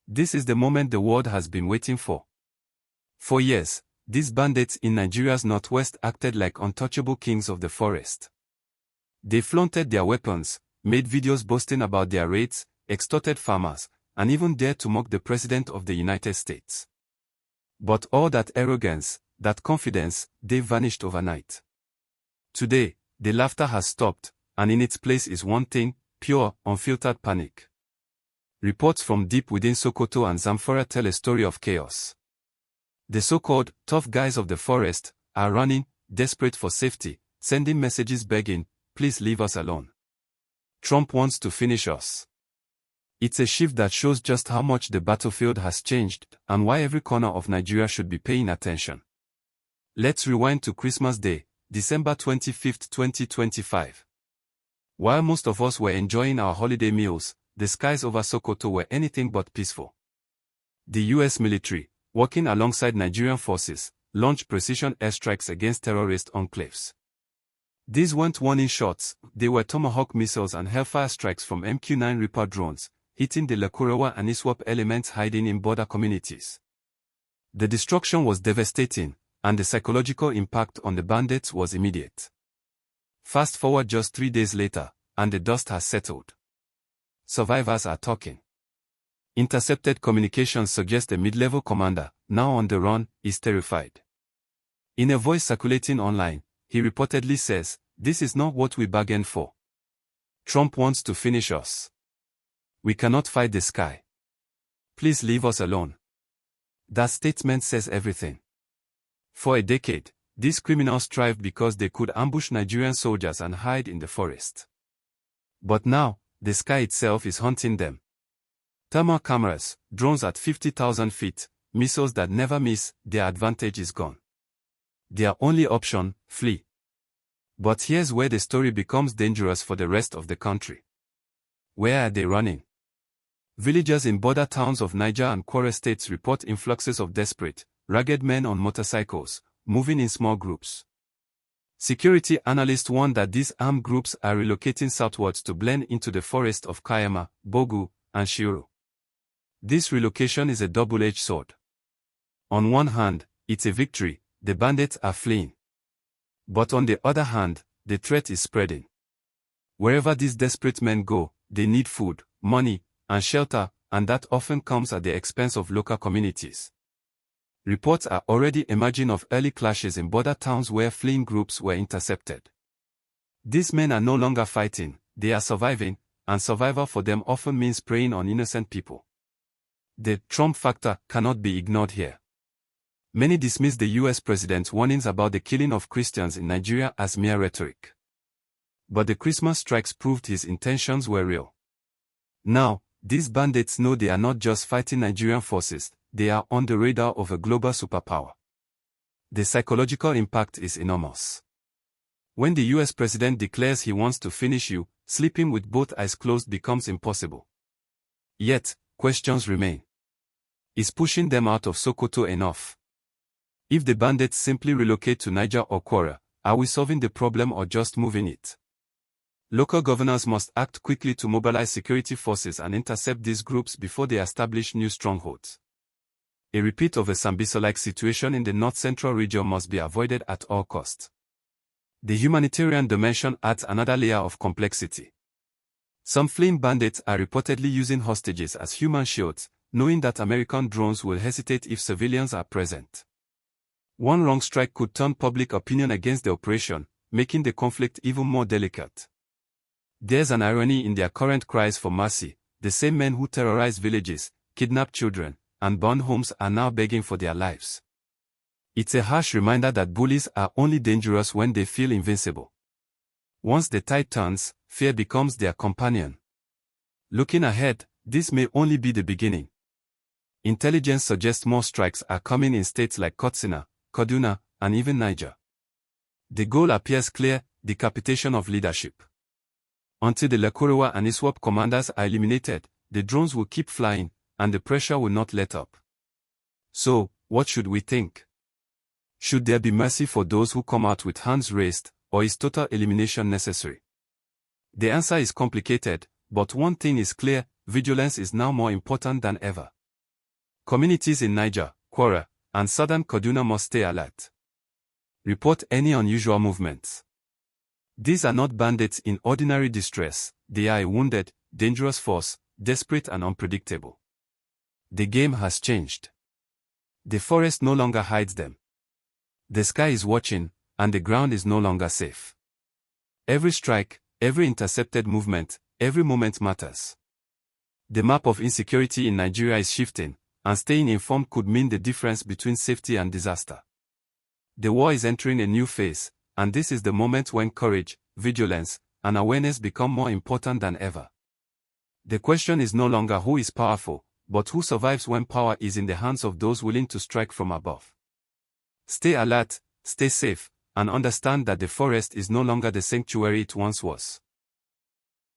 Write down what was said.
This is the moment the world has been waiting for. For years, these bandits in Nigeria's northwest acted like untouchable kings of the forest. They flaunted their weapons, made videos boasting about their raids, extorted farmers, and even dared to mock the President of the United States. But all that arrogance, that confidence, they vanished overnight. Today, the laughter has stopped, and in its place is one thing: pure, unfiltered panic. Reports from deep within Sokoto and Zamfara tell a story of chaos. The so-called tough guys of the forest are running, desperate for safety, sending messages begging, "Please leave us alone. Trump wants to finish us." It's a shift that shows just how much the battlefield has changed and why every corner of Nigeria should be paying attention. Let's rewind to Christmas Day, December 25, 2025. While most of us were enjoying our holiday meals, the skies over Sokoto were anything but peaceful. The US military, working alongside Nigerian forces, launched precision airstrikes against terrorist enclaves. These weren't warning shots, they were Tomahawk missiles and Hellfire strikes from MQ-9 Reaper drones, hitting the Lakurawa and ISWAP elements hiding in border communities. The destruction was devastating, and the psychological impact on the bandits was immediate. Fast forward just 3 days later, and the dust has settled. Survivors are talking. Intercepted communications suggest a mid-level commander, now on the run, is terrified. In a voice circulating online, he reportedly says, "This is not what we bargained for. Trump wants to finish us. We cannot fight the sky. Please leave us alone." That statement says everything. For a decade, these criminals thrived because they could ambush Nigerian soldiers and hide in the forest. But now, the sky itself is hunting them. Thermal cameras, drones at 50,000 feet, missiles that never miss, their advantage is gone. Their only option: flee. But here's where the story becomes dangerous for the rest of the country. Where are they running? Villagers in border towns of Niger and Kwara states report influxes of desperate, ragged men on motorcycles, moving in small groups. Security analysts warn that these armed groups are relocating southwards to blend into the forest of Kayama, Bogu, and Shiru. This relocation is a double-edged sword. On one hand, it's a victory: the bandits are fleeing. But on the other hand, the threat is spreading. Wherever these desperate men go, they need food, money, and shelter, and that often comes at the expense of local communities. Reports are already emerging of early clashes in border towns where fleeing groups were intercepted. These men are no longer fighting, they are surviving, and survival for them often means preying on innocent people. The Trump factor cannot be ignored here. Many dismiss the US president's warnings about the killing of Christians in Nigeria as mere rhetoric. But the Christmas strikes proved his intentions were real. Now, these bandits know they are not just fighting Nigerian forces, they are on the radar of a global superpower. The psychological impact is enormous. When the US president declares he wants to finish you, sleeping with both eyes closed becomes impossible. Yet, questions remain. Is pushing them out of Sokoto enough? If the bandits simply relocate to Niger or Kwara, are we solving the problem or just moving it? Local governors must act quickly to mobilize security forces and intercept these groups before they establish new strongholds. A repeat of a Sambisa-like situation in the north-central region must be avoided at all costs. The humanitarian dimension adds another layer of complexity. Some fleeing bandits are reportedly using hostages as human shields, knowing that American drones will hesitate if civilians are present. One wrong strike could turn public opinion against the operation, making the conflict even more delicate. There's an irony in their current cries for mercy. The same men who terrorize villages, kidnap children, and burn homes are now begging for their lives. It's a harsh reminder that bullies are only dangerous when they feel invincible. Once the tide turns, fear becomes their companion. Looking ahead, this may only be the beginning. Intelligence suggests more strikes are coming in states like Katsina, Kaduna, and even Niger. The goal appears clear: decapitation of leadership. Until the Lakurawa and ISWAP commanders are eliminated, the drones will keep flying, and the pressure will not let up. So, what should we think? Should there be mercy for those who come out with hands raised, or is total elimination necessary? The answer is complicated, but one thing is clear: vigilance is now more important than ever. Communities in Niger, Kwara, and southern Kaduna must stay alert. Report any unusual movements. These are not bandits in ordinary distress, they are a wounded, dangerous force, desperate and unpredictable. The game has changed. The forest no longer hides them. The sky is watching, and the ground is no longer safe. Every strike, every intercepted movement, every moment matters. The map of insecurity in Nigeria is shifting, and staying informed could mean the difference between safety and disaster. The war is entering a new phase, and this is the moment when courage, vigilance, and awareness become more important than ever. The question is no longer who is powerful, but who survives when power is in the hands of those willing to strike from above. Stay alert, stay safe, and understand that the forest is no longer the sanctuary it once was.